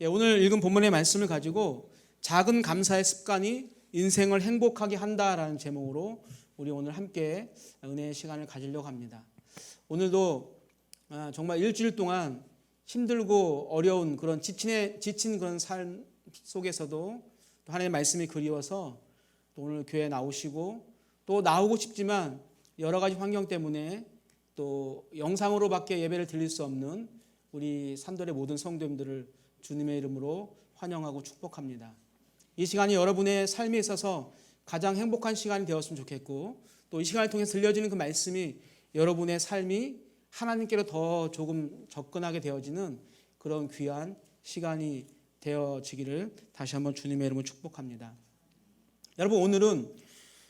오늘 읽은 본문의 말씀을 가지고 작은 감사의 습관이 인생을 행복하게 한다라는 제목으로 우리 오늘 함께 은혜의 시간을 가지려고 합니다. 오늘도 정말 일주일 동안 힘들고 어려운 그런 지친 그런 삶 속에서도 또 하나님의 말씀이 그리워서 또 오늘 교회에 나오시고 또 나오고 싶지만 여러 가지 환경 때문에 또 영상으로밖에 예배를 드릴 수 없는 우리 산돌의 모든 성도님들을 주님의 이름으로 환영하고 축복합니다. 이 시간이 여러분의 삶에 있어서 가장 행복한 시간이 되었으면 좋겠고 또 이 시간을 통해 들려지는 그 말씀이 여러분의 삶이 하나님께로 더 조금 접근하게 되어지는 그런 귀한 시간이 되어지기를 다시 한번 주님의 이름으로 축복합니다. 여러분, 오늘은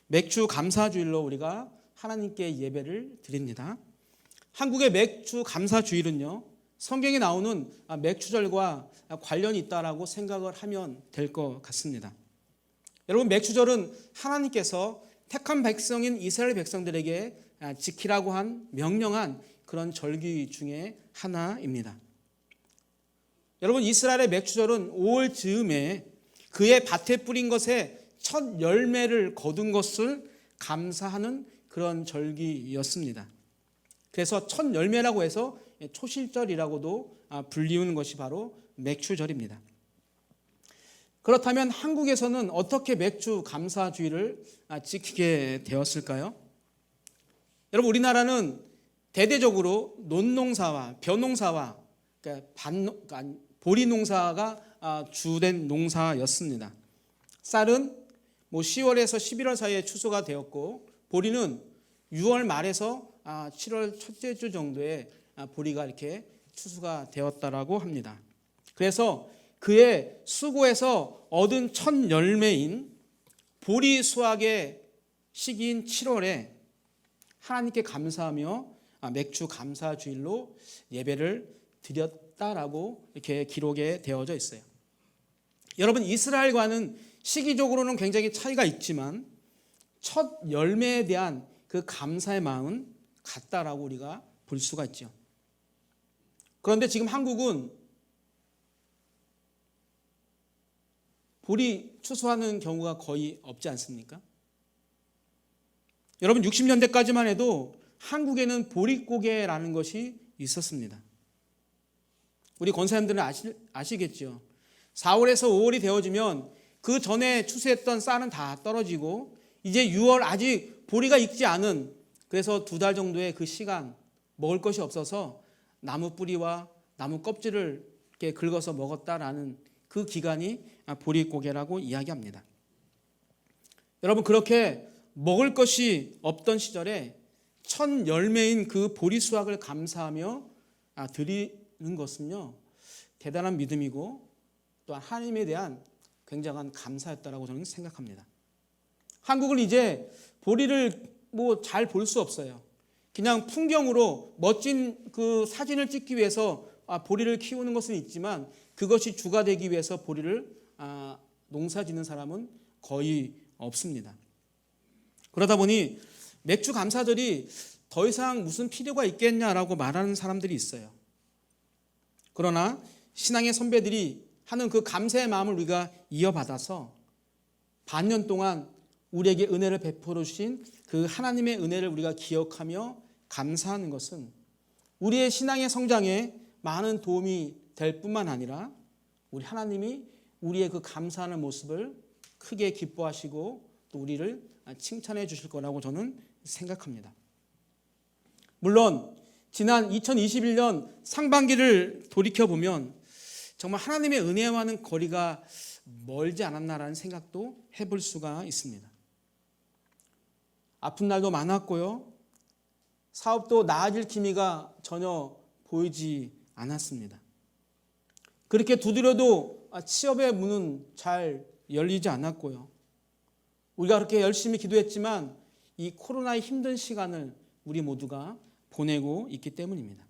맥주 감사주일로 우리가 하나님께 예배를 드립니다. 한국의 맥주 감사주일은요, 성경에 나오는 맥주절과 관련이 있다라고 생각을 하면 될 것 같습니다. 여러분, 맥주절은 하나님께서 택한 백성인 이스라엘 백성들에게 지키라고 한 명령한 그런 절기 중에 하나입니다. 여러분, 이스라엘의 맥주절은 5월 즈음에 그의 밭에 뿌린 것에 첫 열매를 거둔 것을 감사하는 그런 절기였습니다. 그래서 첫 열매라고 해서 초실절이라고도 불리우는 것이 바로 맥주절입니다. 그렇다면 한국에서는 어떻게 맥주 감사주의를 지키게 되었을까요? 여러분, 우리나라는 대대적으로 논농사와 벼농사와 보리농사가 주된 농사였습니다. 쌀은 10월에서 11월 사이에 추수가 되었고 보리는 6월 말에서 7월 첫째 주 정도에 보리가 이렇게 추수가 되었다라고 합니다. 그래서 그의 수고에서 얻은 첫 열매인 보리 수확의 시기인 7월에 하나님께 감사하며 맥주 감사주일로 예배를 드렸다라고 이렇게 기록에 되어져 있어요. 여러분, 이스라엘과는 시기적으로는 굉장히 차이가 있지만 첫 열매에 대한 그 감사의 마음은 같다라고 우리가 볼 수가 있죠. 그런데 지금 한국은 보리 추수하는 경우가 거의 없지 않습니까? 여러분, 60년대까지만 해도 한국에는 보릿고개라는 것이 있었습니다. 우리 권사님들은 아시겠죠? 4월에서 5월이 되어지면 그 전에 추수했던 쌀은 다 떨어지고 이제 6월 아직 보리가 익지 않은, 그래서 2달 정도의 그 시간 먹을 것이 없어서 나무 뿌리와 나무 껍질을 이렇게 긁어서 먹었다라는 그 기간이 보릿고개라고 이야기합니다. 여러분, 그렇게 먹을 것이 없던 시절에 첫 열매인 그 보리 수확을 감사하며 드리는 것은요, 대단한 믿음이고 또한 하나님에 대한 굉장한 감사였다라고 저는 생각합니다. 한국은 이제 보리를 잘 볼 수 없어요. 그냥 풍경으로 멋진 그 사진을 찍기 위해서 보리를 키우는 것은 있지만 그것이 주가 되기 위해서 보리를 농사 짓는 사람은 거의 없습니다. 그러다 보니 맥주 감사절이 더 이상 무슨 필요가 있겠냐라고 말하는 사람들이 있어요. 그러나 신앙의 선배들이 하는 그 감사의 마음을 우리가 이어받아서 반년 동안 우리에게 은혜를 베풀어 주신 그 하나님의 은혜를 우리가 기억하며 감사하는 것은 우리의 신앙의 성장에 많은 도움이 될 뿐만 아니라 우리 하나님이 우리의 그 감사하는 모습을 크게 기뻐하시고 또 우리를 칭찬해 주실 거라고 저는 생각합니다. 물론 지난 2021년 상반기를 돌이켜보면 정말 하나님의 은혜와는 거리가 멀지 않았나라는 생각도 해볼 수가 있습니다. 아픈 날도 많았고요. 사업도 나아질 기미가 전혀 보이지 않았습니다. 그렇게 두드려도 취업의 문은 잘 열리지 않았고요. 우리가 그렇게 열심히 기도했지만 이 코로나의 힘든 시간을 우리 모두가 보내고 있기 때문입니다.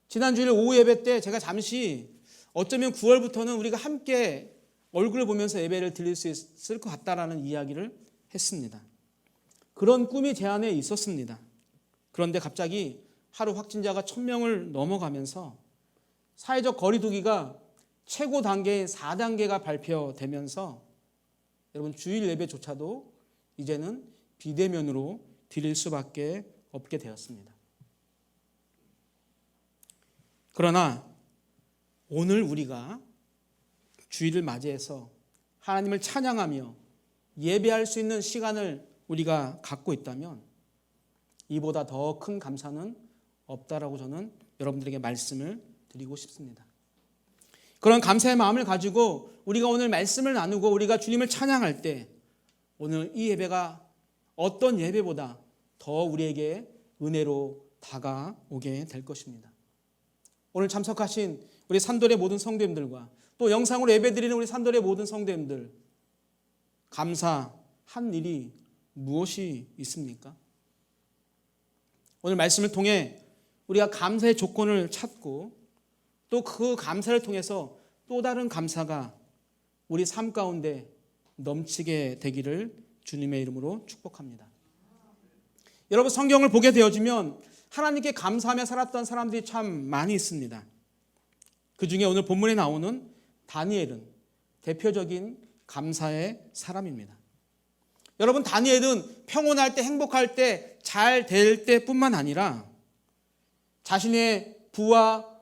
지난 주일 오후 예배 때 제가 잠시 어쩌면 9월부터는 우리가 함께 얼굴을 보면서 예배를 드릴 수 있을 것 같다라는 이야기를 했습니다. 그런 꿈이 제 안에 있었습니다. 그런데 갑자기 하루 확진자가 1000명을 넘어가면서 사회적 거리두기가 최고 단계인 4단계가 발표되면서 여러분 주일 예배조차도 이제는 비대면으로 드릴 수밖에 없게 되었습니다. 그러나 오늘 우리가 주일을 맞이해서 하나님을 찬양하며 예배할 수 있는 시간을 우리가 갖고 있다면 이보다 더 큰 감사는 없다라고 저는 여러분들에게 말씀을 드리고 싶습니다. 그런 감사의 마음을 가지고 우리가 오늘 말씀을 나누고 우리가 주님을 찬양할 때 오늘 이 예배가 어떤 예배보다 더 우리에게 은혜로 다가오게 될 것입니다. 오늘 참석하신 우리 산돌의 모든 성도님들과 또 영상으로 예배드리는 우리 산돌의 모든 성도님들, 감사한 일이 무엇이 있습니까? 오늘 말씀을 통해 우리가 감사의 조건을 찾고 또 그 감사를 통해서 또 다른 감사가 우리 삶 가운데 넘치게 되기를 주님의 이름으로 축복합니다. 여러분, 성경을 보게 되어지면 하나님께 감사하며 살았던 사람들이 참 많이 있습니다. 그 중에 오늘 본문에 나오는 다니엘은 대표적인 감사의 사람입니다. 여러분, 다니엘은 평온할 때, 행복할 때, 잘 될 때뿐만 아니라 자신의 부와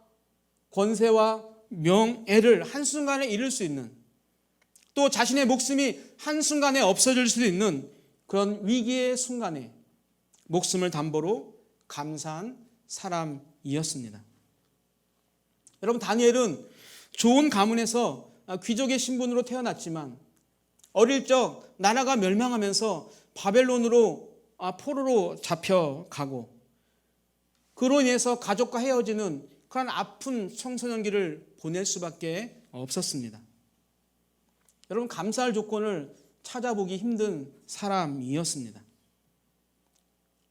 권세와 명예를 한순간에 잃을 수 있는, 또 자신의 목숨이 한순간에 없어질 수 있는 그런 위기의 순간에 목숨을 담보로 감사한 사람이었습니다. 여러분, 다니엘은 좋은 가문에서 귀족의 신분으로 태어났지만 어릴 적 나라가 멸망하면서 바벨론으로 포로로 잡혀가고 그로 인해서 가족과 헤어지는 그런 아픈 청소년기를 보낼 수밖에 없었습니다. 여러분, 감사할 조건을 찾아보기 힘든 사람이었습니다.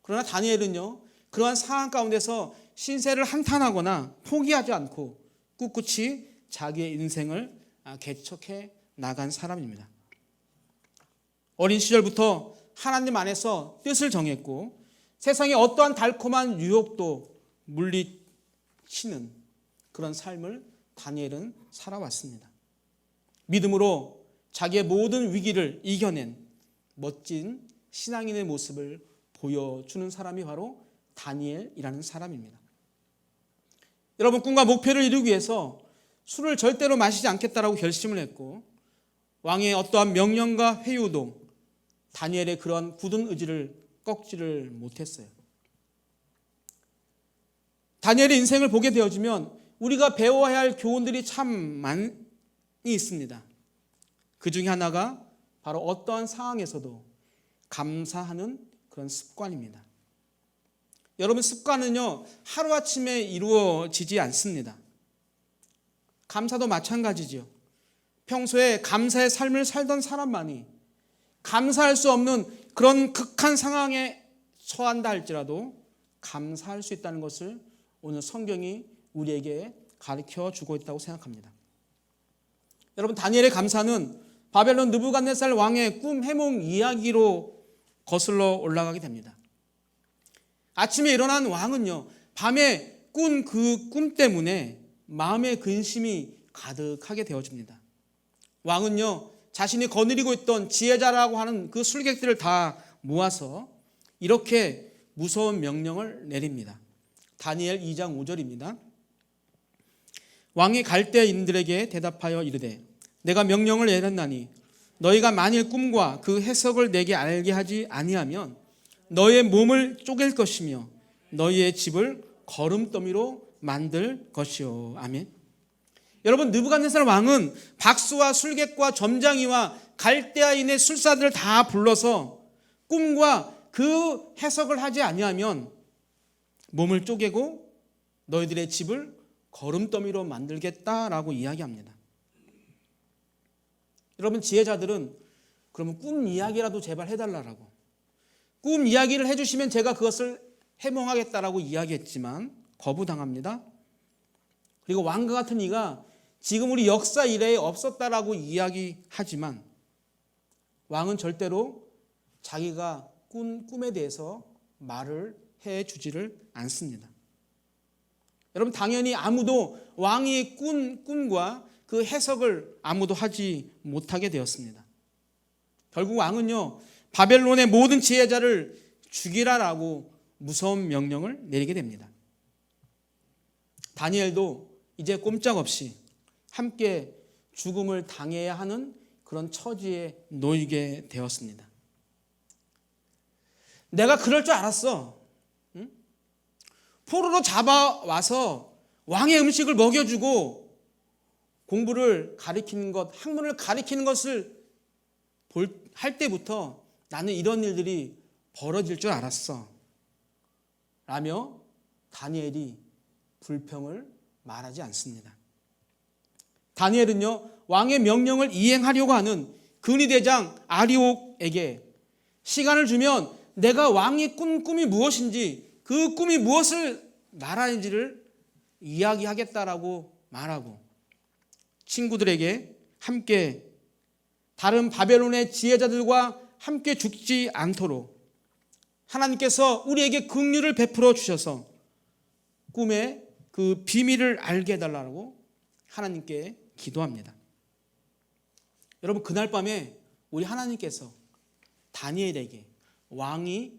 그러나 다니엘은요, 그러한 상황 가운데서 신세를 한탄하거나 포기하지 않고 꿋꿋이 자기의 인생을 개척해 나간 사람입니다. 어린 시절부터 하나님 안에서 뜻을 정했고 세상의 어떠한 달콤한 유혹도 물리치는 그런 삶을 다니엘은 살아왔습니다. 믿음으로 자기의 모든 위기를 이겨낸 멋진 신앙인의 모습을 보여주는 사람이 바로 다니엘이라는 사람입니다. 여러분, 꿈과 목표를 이루기 위해서 술을 절대로 마시지 않겠다라고 결심을 했고 왕의 어떠한 명령과 회유도 다니엘의 그런 굳은 의지를 꺾지를 못했어요. 다니엘의 인생을 보게 되어지면 우리가 배워야 할 교훈들이 참 많이 있습니다. 그 중에 하나가 바로 어떠한 상황에서도 감사하는 그런 습관입니다. 여러분, 습관은요, 하루아침에 이루어지지 않습니다. 감사도 마찬가지죠. 평소에 감사의 삶을 살던 사람만이 감사할 수 없는 그런 극한 상황에 처한다 할지라도 감사할 수 있다는 것을 오늘 성경이 우리에게 가르쳐 주고 있다고 생각합니다. 여러분, 다니엘의 감사는 바벨론 느부갓네살 왕의 꿈 해몽 이야기로 거슬러 올라가게 됩니다. 아침에 일어난 왕은요, 밤에 꾼 그 꿈 때문에 마음의 근심이 가득하게 되어집니다. 왕은요, 자신이 거느리고 있던 지혜자라고 하는 그 술객들을 다 모아서 이렇게 무서운 명령을 내립니다. 다니엘 2장 5절입니다. 왕이 갈대인들에게 대답하여 이르되 내가 명령을 내렸나니 너희가 만일 꿈과 그 해석을 내게 알게 하지 아니하면 너희의 몸을 쪼갤 것이며 너희의 집을 거름더미로 만들 것이요. 아멘. 여러분, 느부갓네살 왕은 박수와 술객과 점장이와 갈대아인의 술사들을 다 불러서 꿈과 그 해석을 하지 아니하면 몸을 쪼개고 너희들의 집을 거름더미로 만들겠다라고 이야기합니다. 여러분, 지혜자들은 그러면 꿈 이야기라도 제발 해달라고, 꿈 이야기를 해주시면 제가 그것을 해몽하겠다라고 이야기했지만 거부당합니다. 그리고 왕과 같은 이가 지금 우리 역사 이래에 없었다라고 이야기하지만 왕은 절대로 자기가 꾼 꿈에 대해서 말을 해주지를 않습니다. 여러분 당연히 아무도 왕이 꾼 꿈과 그 해석을 아무도 하지 못하게 되었습니다. 결국 왕은요 바벨론의 모든 지혜자를 죽이라라고 무서운 명령을 내리게 됩니다. 다니엘도 이제 꼼짝없이 함께 죽음을 당해야 하는 그런 처지에 놓이게 되었습니다. 내가 그럴 줄 알았어. 포로로 잡아와서 왕의 음식을 먹여주고 공부를 가리키는 것, 학문을 가리키는 것을 할 때부터 나는 이런 일들이 벌어질 줄 알았어 라며 다니엘이 불평을 말하지 않습니다. 다니엘은요 왕의 명령을 이행하려고 하는 근위대장 아리옥에게 시간을 주면 내가 왕이 꾼 꿈이 무엇인지 그 꿈이 무엇을 말하는지를 이야기하겠다라고 말하고 친구들에게 함께 다른 바벨론의 지혜자들과 함께 죽지 않도록 하나님께서 우리에게 긍휼을 베풀어 주셔서 꿈의 그 비밀을 알게 해달라고 하나님께 기도합니다. 여러분 그날 밤에 우리 하나님께서 다니엘에게 왕이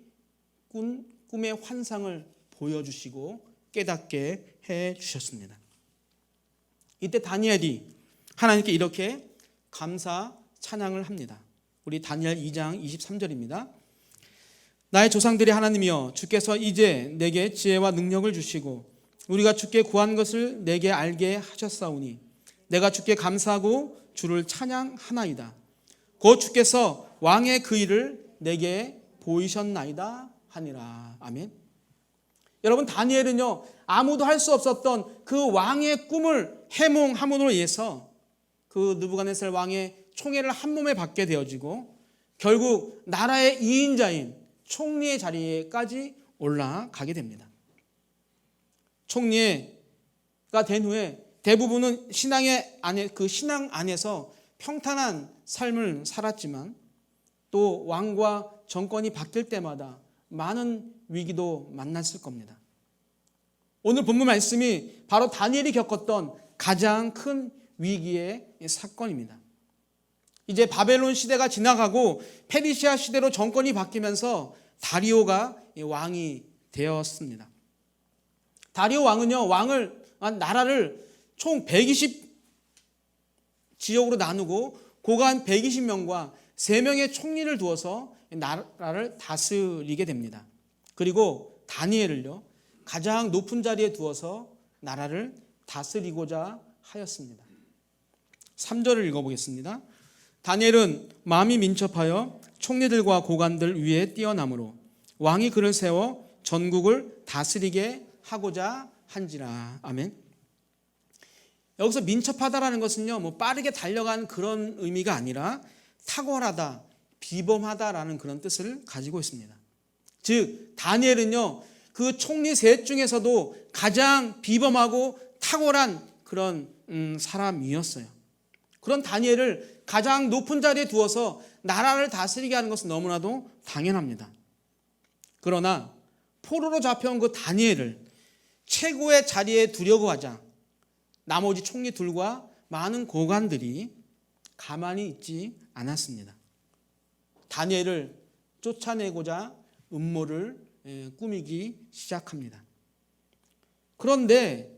꾼 꿈의 환상을 보여주시고 깨닫게 해주셨습니다. 이때 다니엘이 하나님께 이렇게 감사 찬양을 합니다. 우리 다니엘 2장 23절입니다. 나의 조상들의 하나님이여 주께서 이제 내게 지혜와 능력을 주시고 우리가 주께 구한 것을 내게 알게 하셨사오니 내가 주께 감사하고 주를 찬양하나이다. 곧 주께서 왕의 그 일을 내게 보이셨나이다 하니라. 아멘. 여러분 다니엘은요 아무도 할 수 없었던 그 왕의 꿈을 해몽함으로 인해서 그 느부갓네살 왕의 총애를 한 몸에 받게 되어지고 결국 나라의 2인자인 총리의 자리에까지 올라가게 됩니다. 총리가 된 후에 대부분은 신앙 안에서 평탄한 삶을 살았지만 또 왕과 정권이 바뀔 때마다 많은 위기도 만났을 겁니다. 오늘 본문 말씀이 바로 다니엘이 겪었던 가장 큰 위기의 사건입니다. 이제 바벨론 시대가 지나가고 페르시아 시대로 정권이 바뀌면서 다리오가 왕이 되었습니다. 다리오 왕은요 나라를 총 120 지역으로 나누고 고관 120명과 3명의 총리를 두어서 나라를 다스리게 됩니다. 그리고 다니엘을요 가장 높은 자리에 두어서 나라를 다스리고자 하였습니다. 3절을 읽어보겠습니다. 다니엘은 마음이 민첩하여 총리들과 고관들 위에 뛰어나므로 왕이 그를 세워 전국을 다스리게 하고자 한지라. 아멘. 여기서 민첩하다라는 것은요 뭐 빠르게 달려가는 그런 의미가 아니라 탁월하다, 비범하다라는 그런 뜻을 가지고 있습니다. 즉 다니엘은요 그 총리 셋 중에서도 가장 비범하고 탁월한 그런 사람이었어요. 그런 다니엘을 가장 높은 자리에 두어서 나라를 다스리게 하는 것은 너무나도 당연합니다. 그러나 포로로 잡혀온 그 다니엘을 최고의 자리에 두려고 하자 나머지 총리 둘과 많은 고관들이 가만히 있지 않았습니다. 다니엘을 쫓아내고자 음모를 꾸미기 시작합니다. 그런데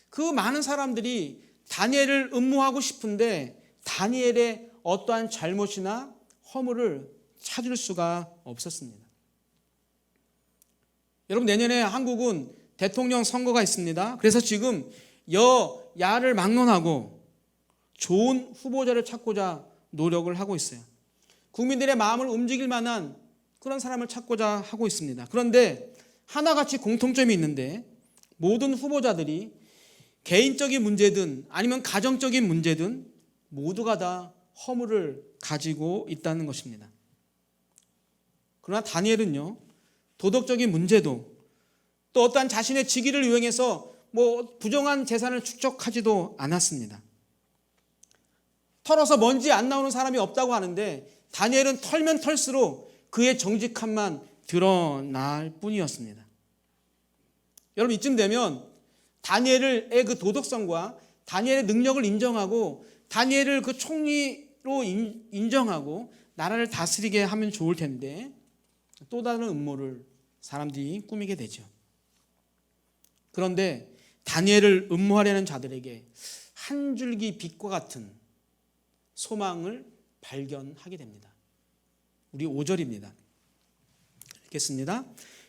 그 많은 사람들이 다니엘을 음모하고 싶은데 다니엘의 어떠한 잘못이나 허물을 찾을 수가 없었습니다. 여러분 내년에 한국은 대통령 선거가 있습니다. 그래서 지금 여야를 막론하고 좋은 후보자를 찾고자 노력을 하고 있어요. 국민들의 마음을 움직일 만한 그런 사람을 찾고자 하고 있습니다. 그런데 하나같이 공통점이 있는데 모든 후보자들이 개인적인 문제든 아니면 가정적인 문제든 모두가 다 허물을 가지고 있다는 것입니다. 그러나 다니엘은요 도덕적인 문제도 또 어떠한 자신의 직위를 이용해서 부정한 재산을 축적하지도 않았습니다. 털어서 먼지 안 나오는 사람이 없다고 하는데 다니엘은 털면 털수록 그의 정직함만 드러날 뿐이었습니다. 여러분 이쯤 되면 다니엘의 그 도덕성과 다니엘의 능력을 인정하고 다니엘을 그 총리로 인정하고 나라를 다스리게 하면 좋을 텐데 또 다른 음모를 사람들이 꾸미게 되죠. 그런데 다니엘을 음모하려는 자들에게 한 줄기 빛과 같은 소망을 발견하게 됩니다. 우리 5절입니다. 읽겠습니다.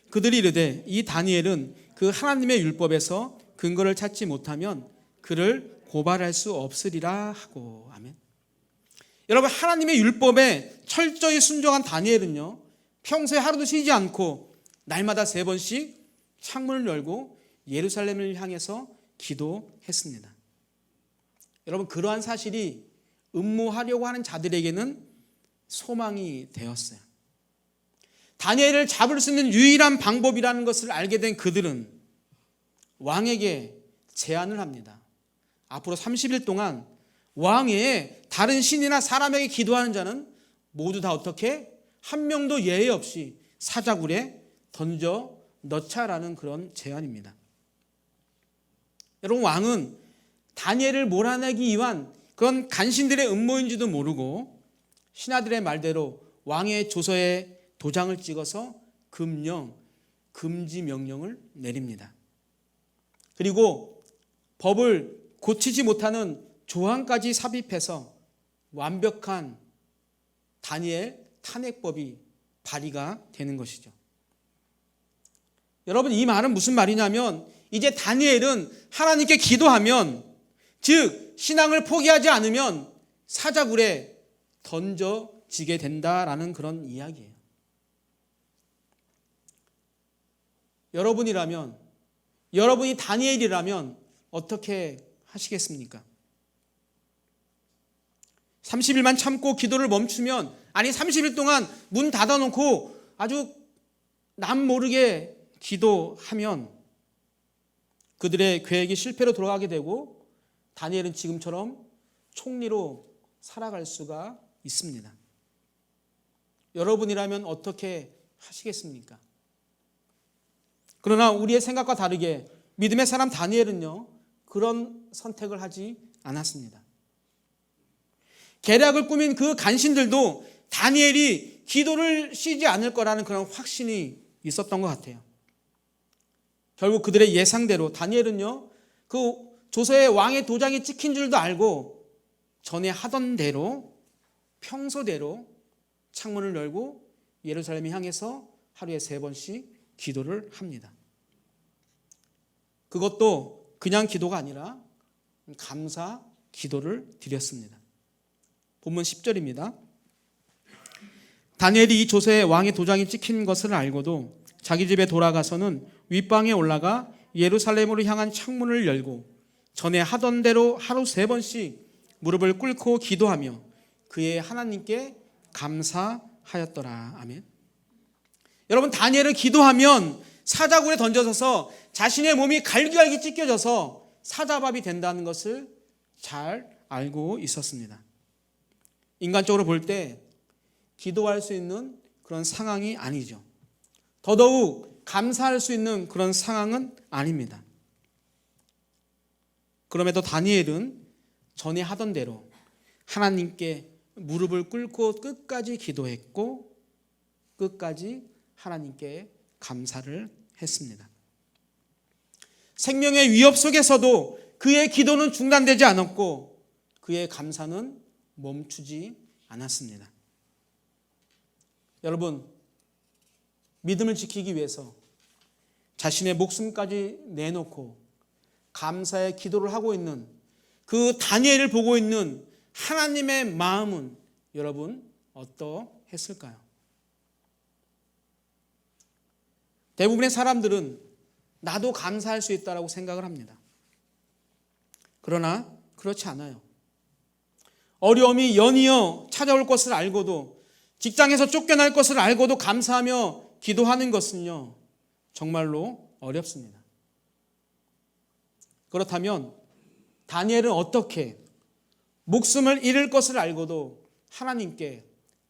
그들이 이르되 이 다니엘은 그 하나님의 율법에서 근거를 찾지 못하면 그를 고발할 수 없으리라 하고. 아멘. 여러분, 하나님의 율법에 철저히 순종한 다니엘은요, 평소에 하루도 쉬지 않고 날마다 3번씩 창문을 열고 예루살렘을 향해서 기도했습니다. 여러분, 그러한 사실이 음모하려고 하는 자들에게는 소망이 되었어요. 다니엘을 잡을 수 있는 유일한 방법이라는 것을 알게 된 그들은 왕에게 제안을 합니다. 앞으로 30일 동안 왕 외에 다른 신이나 사람에게 기도하는 자는 모두 다 어떻게? 한 명도 예외 없이 사자굴에 던져 넣자라는 그런 제안입니다. 여러분, 왕은 다니엘을 몰아내기 위한 그런 간신들의 음모인지도 모르고 신하들의 말대로 왕의 조서에 도장을 찍어서 금지 명령을 내립니다. 그리고 법을 고치지 못하는 조항까지 삽입해서 완벽한 다니엘 탄핵법이 발의가 되는 것이죠. 여러분, 이 말은 무슨 말이냐면 이제 다니엘은 하나님께 기도하면, 즉 신앙을 포기하지 않으면 사자굴에 던져지게 된다라는 그런 이야기예요. 여러분이라면, 여러분이 다니엘이라면 어떻게 하시겠습니까? 30일만 참고 기도를 멈추면, 아니 30일 동안 문 닫아놓고 아주 남 모르게 기도하면 그들의 계획이 실패로 돌아가게 되고 다니엘은 지금처럼 총리로 살아갈 수가 있습니다. 여러분이라면 어떻게 하시겠습니까? 그러나 우리의 생각과 다르게 믿음의 사람 다니엘은요, 그런 선택을 하지 않았습니다. 계략을 꾸민 그 간신들도 다니엘이 기도를 쉬지 않을 거라는 그런 확신이 있었던 것 같아요. 결국 그들의 예상대로 다니엘은요, 그 조서에 왕의 도장이 찍힌 줄도 알고 전에 하던 대로 평소대로 창문을 열고 예루살렘을 향해서 하루에 3번씩 기도를 합니다. 그것도 그냥 기도가 아니라 감사 기도를 드렸습니다. 본문 10절입니다. 다니엘이 이 조서에 왕의 도장이 찍힌 것을 알고도 자기 집에 돌아가서는 윗방에 올라가 예루살렘으로 향한 창문을 열고 전에 하던 대로 하루 3번씩 무릎을 꿇고 기도하며 그의 하나님께 감사하였더라. 아멘. 여러분, 다니엘은 기도하면 사자굴에 던져져서 자신의 몸이 갈기갈기 찢겨져서 사자밥이 된다는 것을 잘 알고 있었습니다. 인간적으로 볼 때 기도할 수 있는 그런 상황이 아니죠. 더더욱 감사할 수 있는 그런 상황은 아닙니다. 그럼에도 다니엘은 전에 하던 대로 하나님께 무릎을 꿇고 끝까지 기도했고 끝까지 하나님께 감사를 했습니다. 생명의 위협 속에서도 그의 기도는 중단되지 않았고 그의 감사는 멈추지 않았습니다. 여러분, 믿음을 지키기 위해서 자신의 목숨까지 내놓고 감사의 기도를 하고 있는 그 다니엘을 보고 있는 하나님의 마음은 여러분 어떠했을까요? 대부분의 사람들은 나도 감사할 수 있다고 생각을 합니다. 그러나 그렇지 않아요. 어려움이 연이어 찾아올 것을 알고도, 직장에서 쫓겨날 것을 알고도 감사하며 기도하는 것은요, 정말로 어렵습니다. 그렇다면 다니엘은 어떻게 목숨을 잃을 것을 알고도 하나님께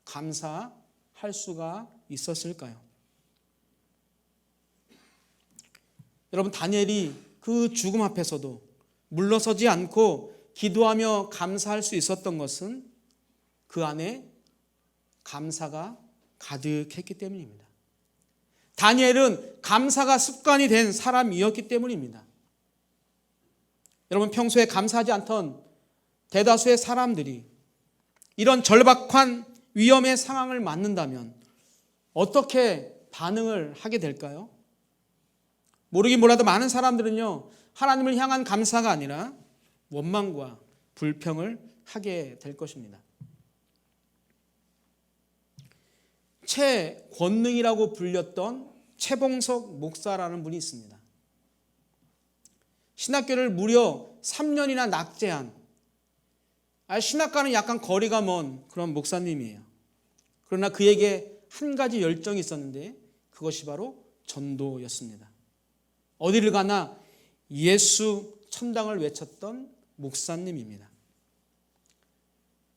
감사할 수가 있었을까요? 여러분, 다니엘이 그 죽음 앞에서도 물러서지 않고 기도하며 감사할 수 있었던 것은 그 안에 감사가 가득했기 때문입니다. 다니엘은 감사가 습관이 된 사람이었기 때문입니다. 여러분, 평소에 감사하지 않던 대다수의 사람들이 이런 절박한 위험의 상황을 맞는다면 어떻게 반응을 하게 될까요? 모르긴 몰라도 많은 사람들은요, 하나님을 향한 감사가 아니라 원망과 불평을 하게 될 것입니다. 최권능이라고 불렸던 최봉석 목사라는 분이 있습니다. 신학교를 무려 3년이나 낙제한, 신학과는 약간 거리가 먼 그런 목사님이에요. 그러나 그에게 한 가지 열정이 있었는데 그것이 바로 전도였습니다. 어디를 가나 예수 천당을 외쳤던 목사님입니다.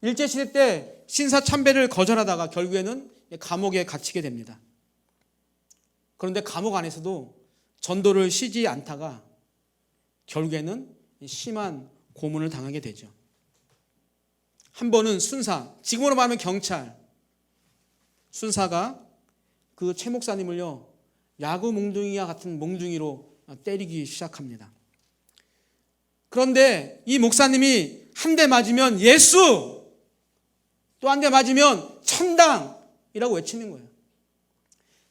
일제시대 때 신사참배를 거절하다가 결국에는 감옥에 갇히게 됩니다. 그런데 감옥 안에서도 전도를 쉬지 않다가 결국에는 심한 고문을 당하게 되죠. 한 번은 순사, 지금으로 말하면 경찰, 순사가 그 최 목사님을요, 야구 몽둥이와 같은 몽둥이로 때리기 시작합니다. 그런데 이 목사님이 한 대 맞으면 예수, 또 한 대 맞으면 천당이라고 외치는 거예요.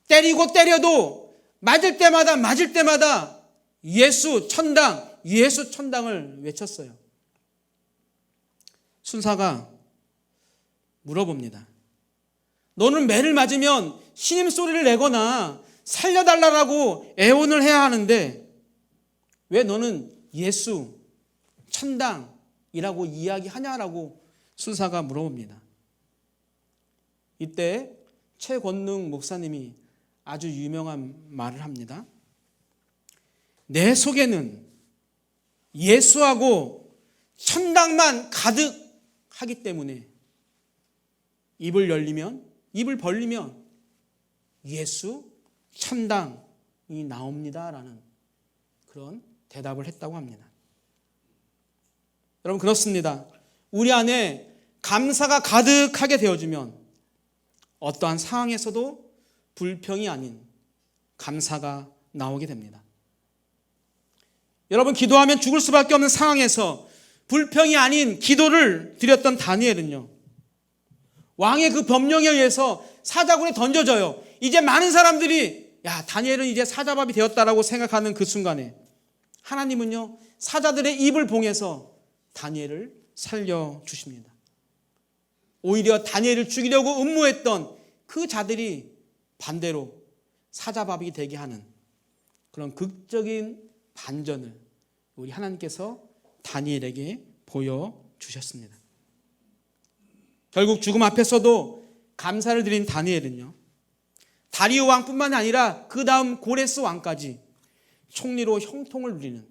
때리고 때려도 맞을 때마다 예수 천당을 외쳤어요. 순사가 물어봅니다. 너는 매를 맞으면 신음소리를 내거나 살려달라고 애원을 해야 하는데 왜 너는 예수 천당이라고 이야기하냐라고 순사가 물어봅니다. 이때 최권능 목사님이 아주 유명한 말을 합니다. 내 속에는 예수하고 천당만 가득하기 때문에 입을 벌리면 예수 천당이 나옵니다라는 그런 대답을 했다고 합니다. 여러분, 그렇습니다. 우리 안에 감사가 가득하게 되어지면 어떠한 상황에서도 불평이 아닌 감사가 나오게 됩니다. 여러분, 기도하면 죽을 수밖에 없는 상황에서 불평이 아닌 기도를 드렸던 다니엘은요, 왕의 그 법령에 의해서 사자굴에 던져져요. 이제 많은 사람들이 다니엘은 이제 사자밥이 되었다라고 생각하는 그 순간에 하나님은요, 사자들의 입을 봉해서 다니엘을 살려주십니다. 오히려 다니엘을 죽이려고 음모했던 그 자들이 반대로 사자밥이 되게 하는 그런 극적인 반전을 우리 하나님께서 다니엘에게 보여주셨습니다. 결국 죽음 앞에서도 감사를 드린 다니엘은요, 다리오 왕뿐만 아니라 그 다음 고레스 왕까지 총리로 형통을 누리는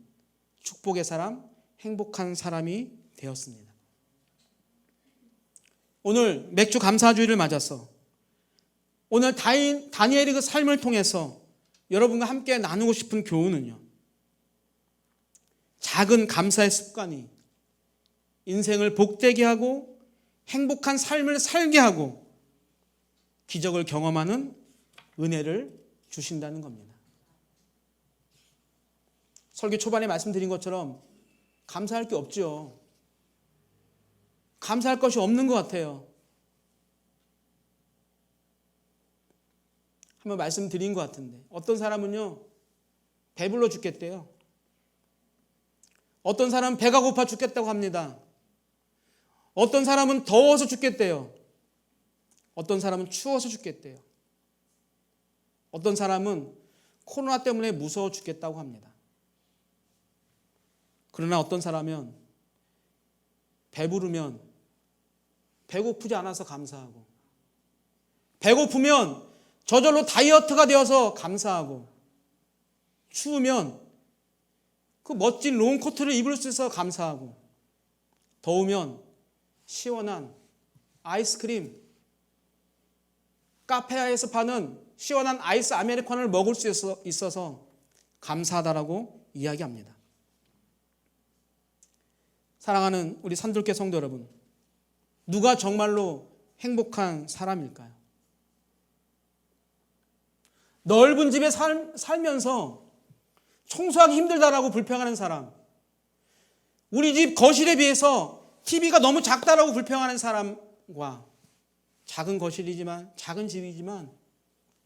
축복의 사람, 행복한 사람이 되었습니다. 오늘 맥주 감사주의를 맞아서 오늘 다니엘의 그 삶을 통해서 여러분과 함께 나누고 싶은 교훈은요, 작은 감사의 습관이 인생을 복되게 하고 행복한 삶을 살게 하고 기적을 경험하는 은혜를 주신다는 겁니다. 설교 초반에 말씀드린 것처럼 감사할 게 없죠. 감사할 것이 없는 것 같아요. 한번 말씀드린 것 같은데 어떤 사람은요, 배불러 죽겠대요. 어떤 사람은 배가 고파 죽겠다고 합니다. 어떤 사람은 더워서 죽겠대요. 어떤 사람은 추워서 죽겠대요. 어떤 사람은 코로나 때문에 무서워 죽겠다고 합니다. 그러나 어떤 사람은 배부르면 배고프지 않아서 감사하고, 배고프면 저절로 다이어트가 되어서 감사하고, 추우면 그 멋진 롱코트를 입을 수 있어서 감사하고, 더우면 시원한 아이스크림, 카페에서 파는 시원한 아이스 아메리카노를 먹을 수 있어서 감사하다라고 이야기합니다. 사랑하는 우리 산돌교 성도 여러분, 누가 정말로 행복한 사람일까요? 넓은 집에 살면서 청소하기 힘들다라고 불평하는 사람, 우리 집 거실에 비해서 TV가 너무 작다라고 불평하는 사람과 작은 거실이지만, 작은 집이지만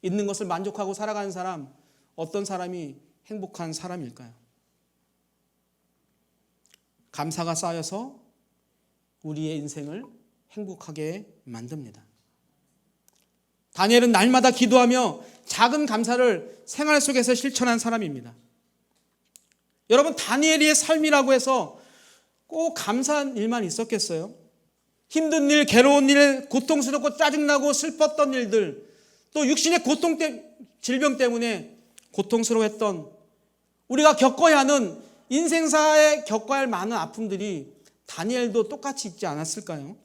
있는 것을 만족하고 살아가는 사람, 어떤 사람이 행복한 사람일까요? 감사가 쌓여서 우리의 인생을 행복하게 만듭니다. 다니엘은 날마다 기도하며 작은 감사를 생활 속에서 실천한 사람입니다. 여러분, 다니엘의 삶이라고 해서 꼭 감사한 일만 있었겠어요? 힘든 일, 괴로운 일, 고통스럽고 짜증나고 슬펐던 일들, 또 육신의 질병 때문에 고통스러워했던, 우리가 겪어야 하는 인생사에 겪어야 할 많은 아픔들이 다니엘도 똑같이 있지 않았을까요?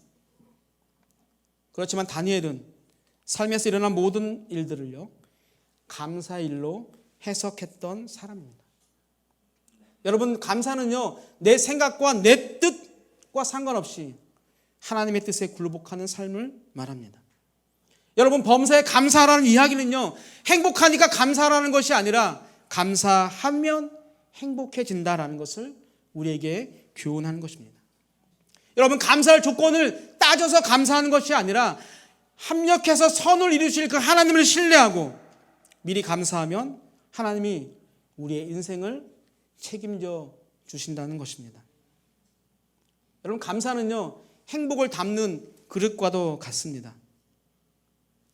그렇지만 다니엘은 삶에서 일어난 모든 일들을요, 감사의 일로 해석했던 사람입니다. 여러분, 감사는요, 내 생각과 내 뜻과 상관없이 하나님의 뜻에 굴복하는 삶을 말합니다. 여러분, 범사에 감사라는 이야기는요, 행복하니까 감사라는 것이 아니라 감사하면 행복해진다라는 것을 우리에게 교훈하는 것입니다. 여러분, 감사할 조건을 따져서 감사하는 것이 아니라 합력해서 선을 이루실 그 하나님을 신뢰하고 미리 감사하면 하나님이 우리의 인생을 책임져 주신다는 것입니다. 여러분, 감사는요, 행복을 담는 그릇과도 같습니다.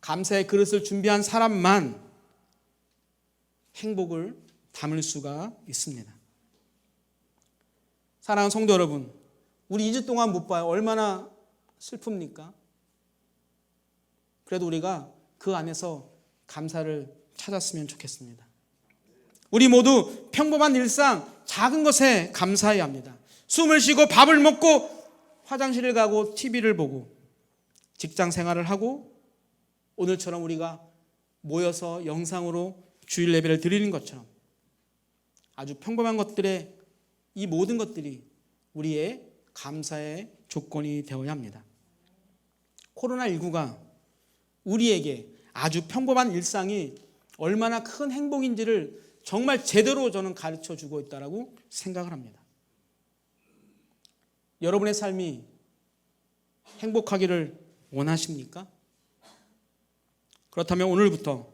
감사의 그릇을 준비한 사람만 행복을 담을 수가 있습니다. 사랑하는 성도 여러분, 우리 2주 동안 못 봐요. 얼마나 슬픕니까? 그래도 우리가 그 안에서 감사를 찾았으면 좋겠습니다. 우리 모두 평범한 일상, 작은 것에 감사해야 합니다. 숨을 쉬고 밥을 먹고 화장실을 가고 TV를 보고 직장 생활을 하고 오늘처럼 우리가 모여서 영상으로 주일 예배를 드리는 것처럼 아주 평범한 것들의 이 모든 것들이 우리의 감사의 조건이 되어야 합니다. 코로나19가 우리에게 아주 평범한 일상이 얼마나 큰 행복인지를 정말 제대로 저는 가르쳐 주고 있다고 생각을 합니다. 여러분의 삶이 행복하기를 원하십니까? 그렇다면 오늘부터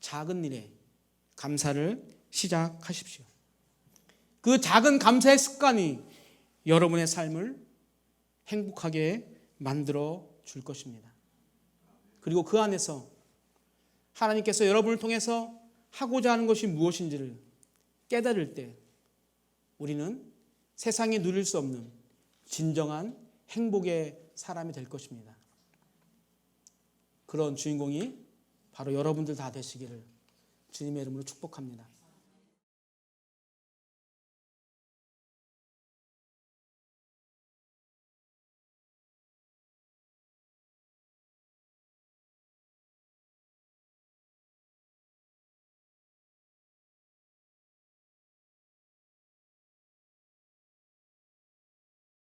작은 일에 감사를 시작하십시오. 그 작은 감사의 습관이 여러분의 삶을 행복하게 만들어 줄 것입니다. 그리고 그 안에서 하나님께서 여러분을 통해서 하고자 하는 것이 무엇인지를 깨달을 때 우리는 세상에 누릴 수 없는 진정한 행복의 사람이 될 것입니다. 그런 주인공이 바로 여러분들 다 되시기를 주님의 이름으로 축복합니다.